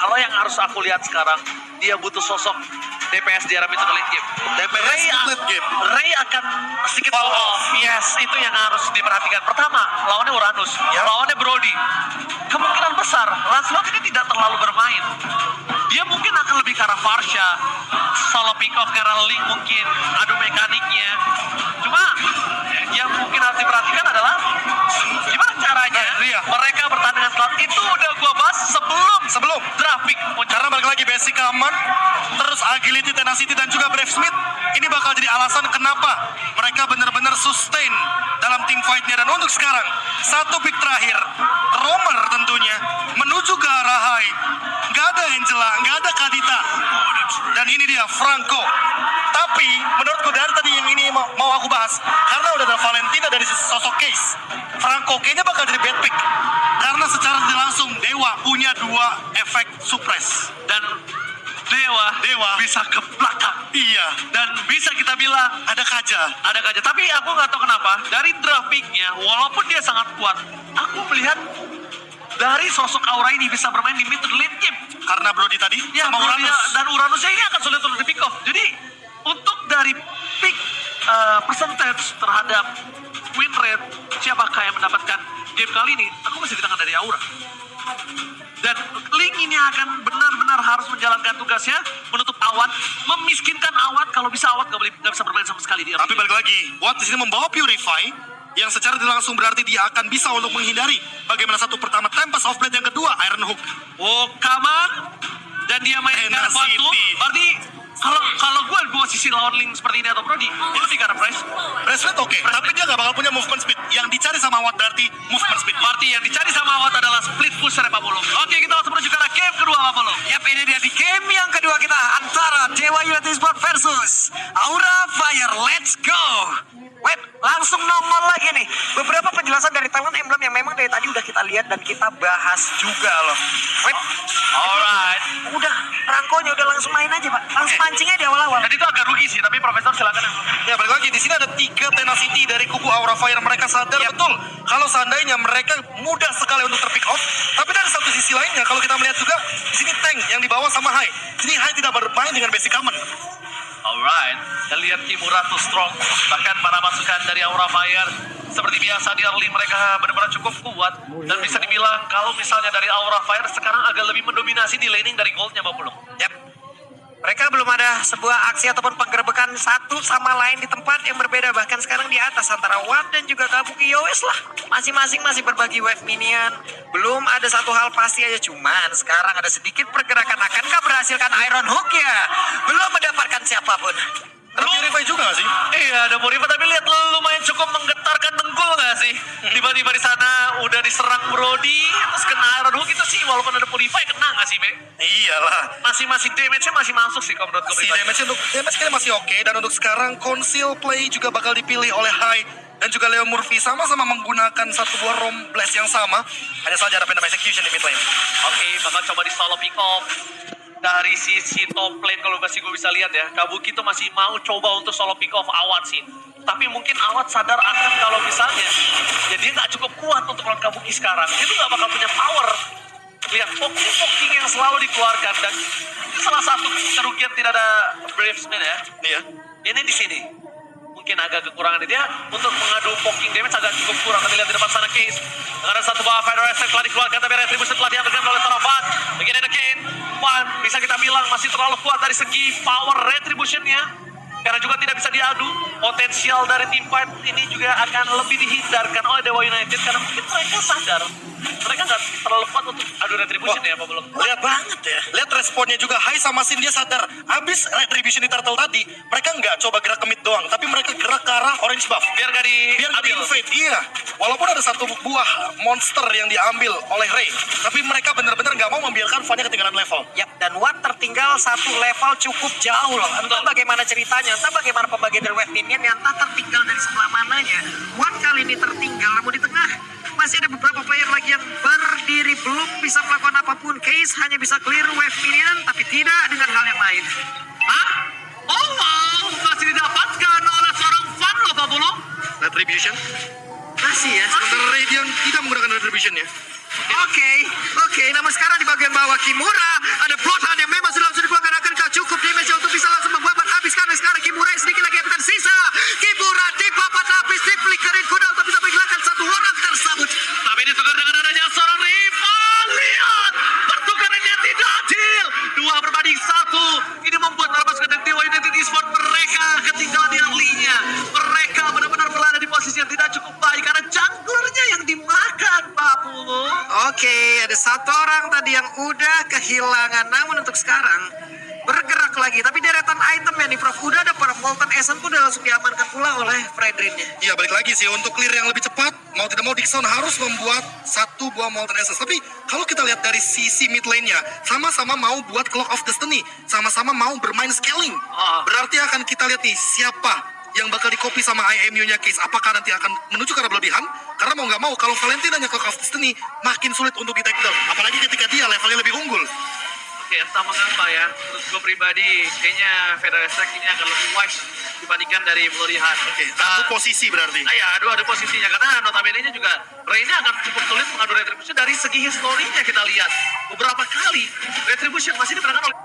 Kalau yang harus aku lihat sekarang, dia butuh sosok DPS di era mid to late game. DPS late game. Ray akan sedikit fall off. Yes, itu yang harus diperhatikan. Pertama, lawannya Uranus, lawannya Brody. Kemungkinan besar Lancelot ini tidak terlalu bermain. Dia mungkin akan lebih ke arah Varsha, solo pick off karena Link mungkin adu mekaniknya. Cuma yang mungkin harus diperhatikan adalah gimana caranya mereka bertandingan slot. Itu udah gua bahas sebelum draft pick. Karena balik lagi basic aman, terus agility, tenacity, dan juga brave smith. Ini bakal jadi alasan kenapa mereka benar-benar sustain dalam team fight-nya. Dan untuk sekarang, satu pick terakhir, Romer tentunya menuju ke arah high. Nggak ada Angela, nggak ada Kadita. Dan ini dia, Franco. Tapi, menurutku dari tadi yang ini mau aku bahas, karena udah ada Valentina dari sosok case, Franco kayaknya bakal jadi bad pick. Karena secara langsung, Dewa punya dua efek suppress. Dan Dewa bisa ke belakang. Iya. Dan bisa kita bilang Ada Kaja. Tapi aku nggak tahu kenapa dari draft pick-nya, walaupun dia sangat kuat, aku melihat dari sosok Aura ini bisa bermain di mid to late game. Karena Brody tadi Ya, sama Uranus. dan Uranusnya ini akan sulit untuk di pick off. Jadi untuk dari pick percentage terhadap win rate, siapakah yang mendapatkan game kali ini? Aku masih di tangan dari Aura. Dan Link ini akan benar-benar harus menjalankan tugasnya, menutup Awat, memiskinkan Awat. Kalau bisa Awat nggak bisa bermain sama sekali di Tapi balik lagi, Watt di sini membawa Purify yang secara tidak langsung berarti dia akan bisa untuk menghindari bagaimana satu pertama Tempest of Blade, yang kedua Iron Hook. Oh, Kaman. Dan dia main dengan Tenacity. batu. Berarti kalau gue sisi lawan Link seperti ini atau Brody, itu di karena price. Bracelet oke, tapi dia nggak bakal punya movement speed. Yang dicari sama Watt berarti movement speed. Berarti yang dicari sama Awat adalah split pusher Papolo. Oke, kita langsung menuju ke arah game kedua Papolo. Yap, ini dia di game yang kedua kita antara Dewa United Sport versus Aura Fire. Let's go. Wait, langsung nongol lagi nih. Beberapa penjelasan dari talent emblem yang memang dari tadi udah kita lihat dan kita bahas juga loh. Wait, Alright. udah rangkonya udah langsung main aja Pak. Langsung pancingnya di awal-awal. Dan itu agak rugi sih, tapi Profesor silakan. Ya balik lagi, di sini ada 3 Tenacity dari kubu Aura Fire. Mereka sadar betul kalau seandainya mereka mudah sekali untuk terpick off. Tapi dari satu sisi lainnya, kalau kita melihat juga di sini tank yang dibawa sama High. Jadi High tidak bermain dengan basic common. Alright, kita lihat Kimura tuh strong. Bahkan para masukan dari Aura Fire seperti biasa di early mereka benar-benar cukup kuat. Dan bisa dibilang kalau misalnya dari Aura Fire sekarang agak lebih mendominasi di laning dari goldnya Babulung. Yap. Mereka belum ada sebuah aksi ataupun penggerbekan satu sama lain di tempat yang berbeda. Bahkan sekarang di atas antara Watt dan juga Kabuki Yowes lah. Masing-masing masih berbagi wave minion. Belum ada satu hal pasti aja. Cuman sekarang ada sedikit pergerakan. Akankah berhasilkan Iron Hook ya? Belum mendapatkan siapapun. Ada Purify juga gak sih? Iya, ada Purify, tapi lihat lumayan cukup menggetarkan dengkul nggak sih? Tiba-tiba di sana udah diserang Brody, terus kena Iron Hook itu sih, walaupun ada Purify kena nggak sih, Be? Iyalah. Masih damage-nya masih masuk sih kalau menurut gue. Si damage kayaknya masih oke. Dan untuk sekarang Conceal Play juga bakal dipilih oleh High dan juga Leo Murphy, sama-sama menggunakan satu buah Rom Blast yang sama. Hanya saja ada Phantom Execution di mid lane. Oke, bakal coba di solo pick off. Dari sisi top lane kalau masih gue bisa lihat ya, Kabuki tuh masih mau coba untuk solo pick off Awat sih. Tapi mungkin Awat sadar akan kalau misalnya ya dia nggak cukup kuat untuk lawan Kabuki sekarang. Dia tuh nggak bakal punya power. Lihat poking yang selalu dikeluarkan, dan itu salah satu kerugian tidak ada Brave Smith ya. Iya. Ini di sini mungkin agak kekurangan dia untuk mengadu poking damage agak cukup kurang. Tapi lihat di depan sana Case. Ada satu buah Fire Attack telah dikeluarkan, tapi Retribution telah diambilkan oleh Tarafat. Begini ada Kane. One bisa kita bilang masih terlalu kuat dari segi power Retribution-nya. Karena juga tidak bisa diadu. Potensial dari tim fight ini juga akan lebih dihindarkan oleh Dewa United. Karena mungkin mereka sadar mereka nggak terlalu kuat untuk adu Retribution ya, apa belum? Lihat banget ya. Lihat responnya juga High sama Sin, dia sadar. Abis Retribution di Turtle tadi, mereka nggak coba gerak ke mid doang, tapi mereka gerak ke arah orange buff. Biar nggak Biar invade, iya. Walaupun ada satu buah monster yang diambil oleh Ray, tapi mereka benar-benar nggak mau membiarkan Vanya ketinggalan level. Yap, dan Watt tertinggal satu level cukup jauh loh. Entah bagaimana ceritanya, entah bagaimana pembagian dari wave minion, entah tertinggal dari sebelah mananya. Watt kali ini tertinggal, namun di tengah masih ada beberapa player lagi yang berdiri belum bisa melakukan apapun. Case hanya bisa clear wave minion, tapi tidak dengan hal yang lain. Hah? Oh wow, masih didapatkan oleh seorang fan loh Pak Bulong. Retribution? Masih ya. Sementara Radiant tidak menggunakan Retribution ya. Oke. Namun sekarang di bagian bawah Kimura Oke, ada satu orang tadi yang udah kehilangan, namun untuk sekarang bergerak lagi. Tapi deretan item ya nih Prof, udah ada para Molten Essence pun udah langsung diamankan pula oleh Fredrinnya. Iya, balik lagi sih untuk clear yang lebih cepat, mau tidak mau Dixon harus membuat satu buah Molten Essence. Tapi kalau kita lihat dari sisi mid lane-nya, sama-sama mau buat Clock of Destiny, sama-sama mau bermain scaling. Berarti akan kita lihat nih siapa yang bakal di-copy sama IMU-nya Case. Apakah nanti akan menuju ke arah Bloody Hand? Karena mau nggak mau, kalau Valentinanya Clock of Destiny, makin sulit untuk di-take down. Apalagi ketika dia levelnya lebih unggul. Oke, entah mengapa ya. Menurut gue pribadi, kayaknya Federer Strike ini akan lebih wise dibandingkan dari Bloody Hand. Oke, satu posisi berarti. Iya, ada posisinya. Karena notabene-nya juga Rey-nya akan cukup sulit mengadu Retribution dari segi historinya kita lihat. Beberapa kali Retribution masih dimenangkan oleh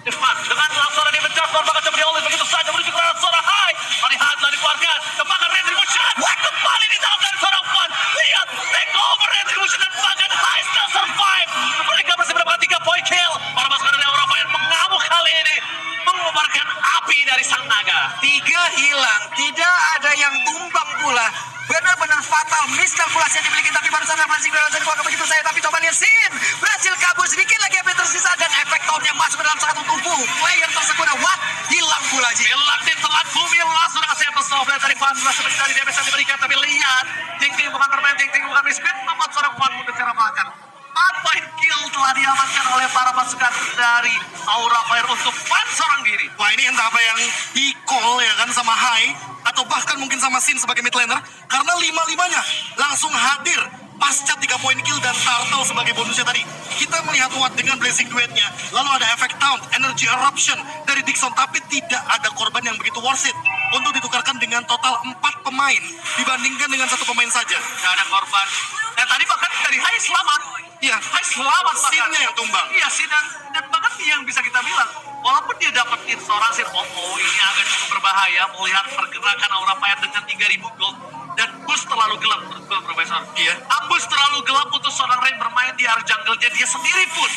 depan. Dengan laksana David Jackson bakal coba diolah begitu saja menuju ke arah suara high. Melihat telah dikeluarkan. Tembakan Retribution. Kembali ditangkap seorang Fan. Lihat, take over Retribution dan bahkan high still survive. Mereka masih mendapatkan 3 poin kill. Para pasukan dari Aura Fire mengamuk kali ini. Mengobarkan api dari sang naga. 3 hilang, tidak ada yang tumbang pula. Benar-benar fatal miskalkulasi yang dimiliki, tapi barusan refleksi berlangsung dikeluarkan begitu saya. Tapi coba lihat Sin berhasil kabur, sedikit lagi yang tersisa dan efek tahun yang masuk ke dalam satu tubuh player tersebut. What? Hilang pula Ji. Hilang di telan bumi langsung kasih episode dari Fan. Seperti tadi damage yang diberikan, tapi lihat Ting-Ting bukan bermain, Ting-Ting bukan misfit, membuat seorang Fan mundur cara makan. 4 poin kill telah diamankan oleh para pasukan dari Aura Fire untuk Fan seorang diri. Wah, ini entah apa yang di-call ya kan sama Hai, atau bahkan mungkin sama Sin sebagai mid laner, karena 5-5-nya langsung hadir pasca 3 poin kill dan Turtle sebagai bonusnya tadi. Kita melihat Watt dengan blessing duetnya, lalu ada efek taunt, energy eruption dari Dixon, tapi tidak ada korban yang begitu worth it untuk ditukarkan dengan total 4 pemain dibandingkan dengan 1 pemain saja. Gak ada korban. Dan tadi bahkan dari Hai selamat. Iya, Hai selamat bahkan. Sinnya yang tumbang. Iya, Sin dan bahkan yang bisa kita bilang, walaupun dia dapetin seorang Sin, ini agak cukup berbahaya melihat pergerakan Aura Fire dengan 3.000 gold dan bus terlalu gelap menurut gue, Profesor. Iya. Ambus terlalu gelap untuk seorang Rey bermain di area jungle-nya dia sendiri pun.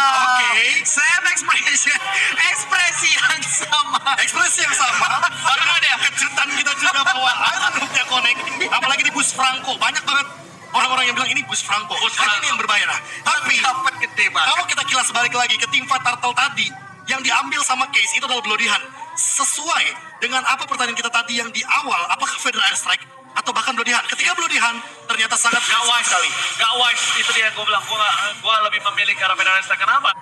Oke. Same expression, ekspresi yang sama. Ekspresi yang sama. Bahkan ada kejutan kita juga bahwa Ironhook-nya connect. Apalagi di bus Franco. Banyak banget orang-orang yang bilang ini bus Franco. Bus Kan Franco. ini yang berbahaya. Tapi Dapat gede banget. kalau kita kilas balik lagi ke tim Fight Turtle tadi, yang diambil sama Case itu adalah Bloody Hand. Sesuai dengan apa pertanyaan kita tadi yang di awal, apakah Federal Airstrike atau bahkan Bloody Hand? Ketika Bloody Hand ternyata sangat Gak wise sekali. Gak wise, itu dia yang gue bilang. Gue lebih memilih ke arah Federal Strike. Kenapa?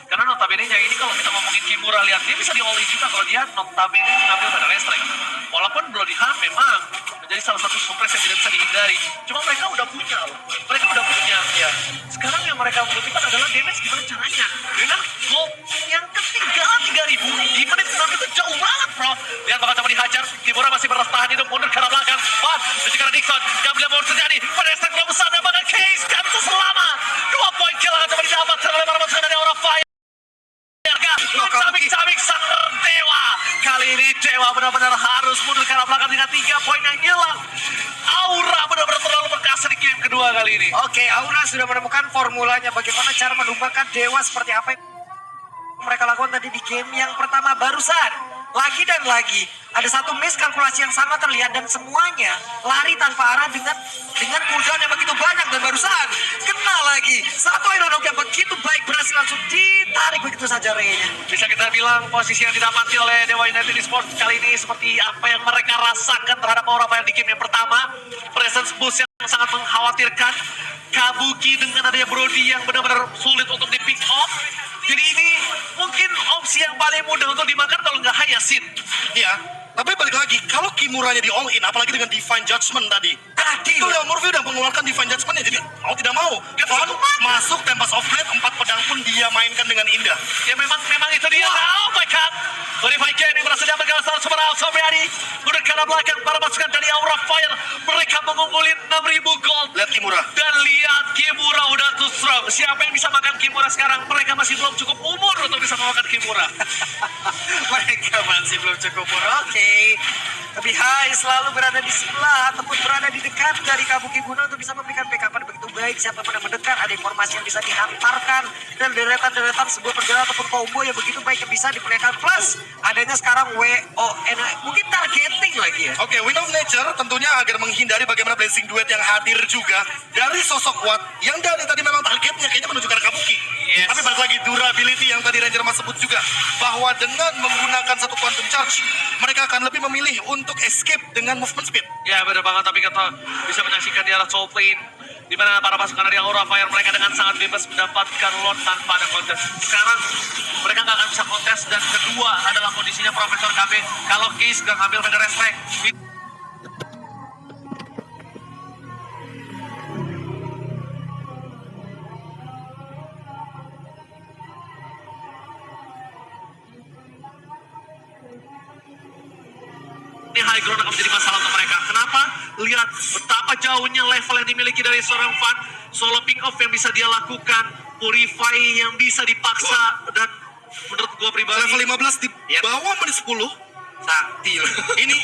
Karena notabene-nya ini kalau kita ngomongin Kimura, lihat dia bisa di all in juga kalau dia notabene mengambil Federal Strike. Walaupun Bloody Hand memang menjadi salah satu surprise yang tidak bisa dihindari. Cuma mereka udah punya loh. Mereka udah punya. Ya. Sekarang yang mereka butuhkan adalah damage gimana caranya. Dengan gold yang ketiga 3.000 di menit 6 itu jauh banget bro. Lihat bakal coba dihajar. Kimura masih bertahan hidup mundur ke arah belakang. Van, menuju ke arah Dixon. Gak boleh mau terjadi. Federal Strike belum besar dan bahkan Case kan selamat. 2 poin kill akan coba didapatkan oleh para pasukan dari Aura Fire. Cabik-cabik sang dewa. Kali ini dewa benar-benar harus mundur ke arah belakang dengan 3 poin yang hilang. Aura benar-benar terlalu perkasa di game kedua kali ini. Oke, Aura sudah menemukan formulanya bagaimana cara menumbangkan dewa seperti apa yang mereka lakukan tadi di game yang pertama barusan. Lagi dan lagi ada satu miskalkulasi yang sangat terlihat dan semuanya lari tanpa arah dengan cooldown yang begitu banyak dan barusan kena lagi satu Ironhook yang begitu baik berhasil langsung ditarik begitu saja Rey-nya. Bisa kita bilang posisi yang didapati oleh Dewa United Esports kali ini seperti apa yang mereka rasakan terhadap Aura Fire di game yang pertama. Presence boost yang sangat mengkhawatirkan. Kabuki dengan adanya Brody yang benar-benar sulit untuk di pick off. Jadi ini mungkin opsi yang paling mudah untuk dimakan kalau nggak Hayasin. Iya, Tapi balik lagi, kalau Kimuranya di all in, apalagi dengan Divine Judgment tadi. Itu Leon Murphy udah mengeluarkan Divine Judgment-nya, jadi mau tidak mau. Von masuk Tempest of Blade, 4 pedang pun dia mainkan dengan indah. Ya memang itu dia. Oh my god. Verify Ken yang berhasil diambil ke super out Sobriani. Mundur ke arah belakang para pasukan dari Aura Fire. Mereka mengungguli 6.000 gold. Lihat Kimura. Dan lihat Kimura udah too strong. Siapa yang bisa makan Kimura sekarang? Mereka masih belum cukup umur untuk bisa memakan Kimura. Mereka masih belum cukup umur. Oke. Tapi Hai selalu berada di sebelah ataupun berada di dekat dari Kabuki Buno untuk bisa memberikan backup begitu baik. Siapa yang mendekat, ada informasi yang bisa dihantarkan dan deretan-deretan sebuah perjalanan ataupun combo yang begitu baik yang bisa diperlihatkan. Plus adanya sekarang WON, mungkin targeting lagi ya. Oke, Wind of Nature tentunya agar menghindari bagaimana Blazing Duet yang hadir juga dari sosok Watt yang dari tadi memang targetnya kayaknya menuju ke arah Kabuki. Yes. Tapi balik lagi durability yang tadi Ranger Mas sebut juga bahwa dengan menggunakan satu Quantum Charge mereka akan lebih memilih untuk escape dengan movement speed. Ya benar banget, tapi kita bisa menyaksikan di arah Soul Plane di mana para pasukan dari Aura Fire mereka dengan sangat bebas mendapatkan Lord tanpa ada kontes. Sekarang mereka nggak akan bisa kontes, dan kedua adalah kondisinya Profesor KB kalau Case nggak ngambil Feather Restrict. Ini high ground akan menjadi masalah untuk mereka. Kenapa? Lihat betapa jauhnya level yang dimiliki dari seorang Van. Solo pick off yang bisa dia lakukan, Purify yang bisa dipaksa, dan menurut gua pribadi Level 15 di Yep. bawah menit 10. Sakti loh. Ini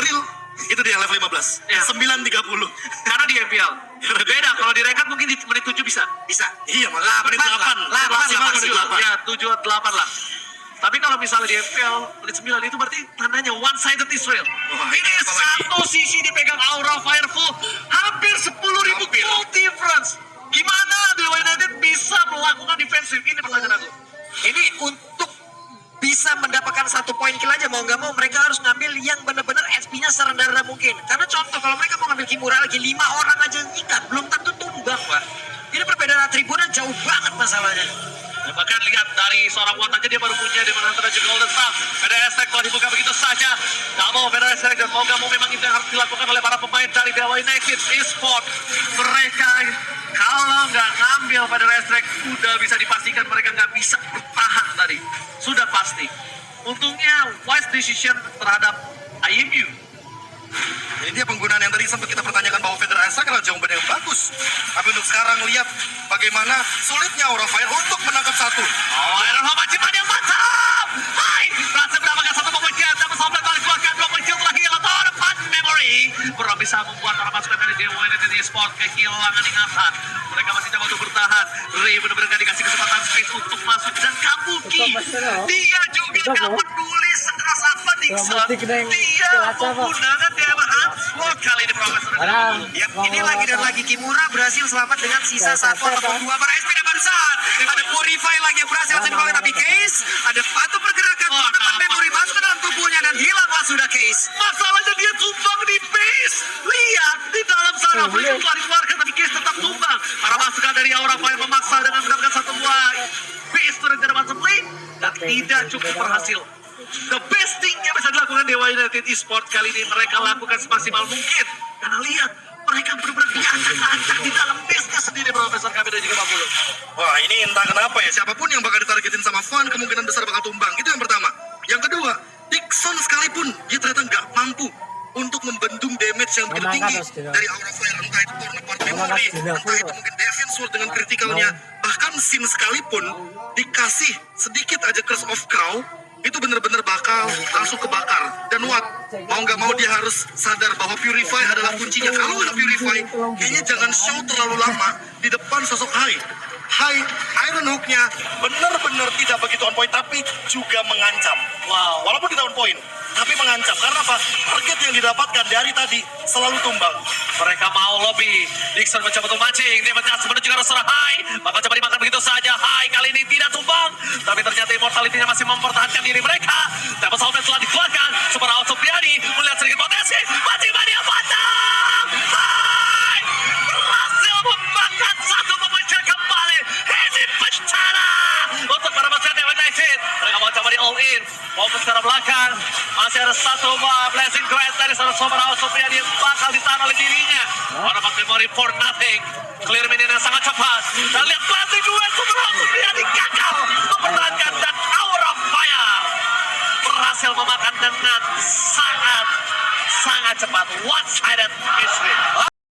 real. Itu dia level 15. Ya. 9.30. karena di MPL beda. Kalau di rekat mungkin di menit 7 bisa. Iya, malah menit 8. Maksimal menit 8. Ya 7 atau 8 lah. Tapi kalau misalnya di MPL menit 9 itu berarti tandanya one sided Israel. Wah, Ini apalagi. satu sisi dipegang Aura Fireful, hampir 10.000 Hampir. gold difference. Gimana Dewa United bisa melakukan defensif? Ini pertanyaan aku. Ini untuk bisa mendapatkan 1 poin kill aja mau nggak mau mereka harus ngambil yang benar-benar SP-nya serendah-rendah mungkin. Karena contoh kalau mereka mau ngambil Kimura lagi 5 orang aja yang nyikat belum tentu tumbang Pak. Ini perbedaan atributnya jauh banget masalahnya. Dan bahkan lihat dari seorang Watt aja dia baru punya di mana antara juga Golden Staff. Feather Restrict telah dibuka begitu saja. Double Feather Restrict, dan mau nggak mau memang itu yang harus dilakukan oleh para pemain dari Dewa United Esports. Mereka kalau nggak ngambil Feather Restrict udah bisa dipastikan mereka nggak bisa bertahan tadi. Sudah pasti. Untungnya wise decision terhadap IMU. Ini dia penggunaan yang tadi sempat kita pertanyakan bahwa Feather Restrict adalah jawaban yang bagus. Tapi untuk sekarang lihat bagaimana sulitnya Aura Fire untuk menangkap satu. Oh, Iron Home achievement yang mantap! Hai! Berhasil mendapatkan 1 poin kill, tapi sampai kali keluarkan 2 poin kill lagi yang Thor Fun Memory. Belum bisa membuat para pasukan dari Dewa United Esports kehilangan ingatan. Mereka masih coba untuk bertahan. Ray benar-benar gak dikasih kesempatan space untuk masuk, dan Kabuki dia juga gak peduli sekeras apa Dixon. Dia menggunakan Dewa Handsword kali ini Profesor. Yap, ini lagi dan lagi Kimura berhasil selamat dengan sisa 1 ataupun 2 para SP dan barusan. Ada Purify lagi yang berhasil dibawa tapi Case. Ada patu pergerakan Oh, teman kenapa? memori masuk ke dalam tubuhnya dan hilanglah sudah Case. Masalahnya dia tumbang di base. Lihat di dalam sana Freedom telah dikeluarkan, tapi Case tetap tumbang. Para pasukan dari Aura Fire memaksa dengan mendapatkan 1 buah base turret dari Master Blade, dan tidak cukup berhasil. The best thing yang bisa dilakukan Dewa United Esports kali ini mereka lakukan semaksimal mungkin. Karena lihat mereka benar-benar diacak-acak di dalam base-nya sendiri Profesor Kami dan juga Pak Bulu. Wah, ini entah kenapa ya, siapapun yang bakal ditargetin sama Van kemungkinan besar bakal tumbang. Itu yang pertama. Yang kedua, Dixon sekalipun dia ternyata nggak mampu untuk membendung damage yang begitu tinggi dari Aura Fire. Entah itu Torn Apart Memory, entah itu mungkin Deviant Sword dengan kritikalnya. Bahkan Sin sekalipun dikasih sedikit aja Curse of Crow, itu benar-benar bakal langsung kebakar. Dan Watt, mau nggak mau dia harus sadar bahwa Purify adalah kuncinya. Kalau nggak Purify, kayaknya jangan show terlalu lama di depan sosok Hai Iron Hook-nya benar-benar tidak begitu on point, tapi juga mengancam. Wow. Walaupun tidak on point, tapi mengancam. Karena apa? Target yang didapatkan dari tadi selalu tumbang. Mereka mau lobby. Dixon mencoba untuk mancing. Dia mencari menuju ke arah seorang Hai. Bakal coba dimakan begitu saja. Hai kali ini tidak tumbang. Tapi ternyata immortality-nya masih mempertahankan diri mereka. Tempat Salvet telah dikeluarkan. Super Out Supriyadi melihat sedikit potensi. Mancing yang mantap. Hai berhasil memakan 1 pemain kembali. Ini bencana untuk para pasukan Dewa United. Mereka mau coba di all in. Fokus ke arah belakang. Masih ada satu buah blessing grace dari seorang Sober House Supriyadi yang bakal ditahan oleh dirinya. One of memory for nothing. Clear minion yang sangat cepat. Dan lihat blessing duet Sober House Supriyadi gagal mempertahankan dan Hour of Fire berhasil memakan dengan sangat cepat. One-sided miss win.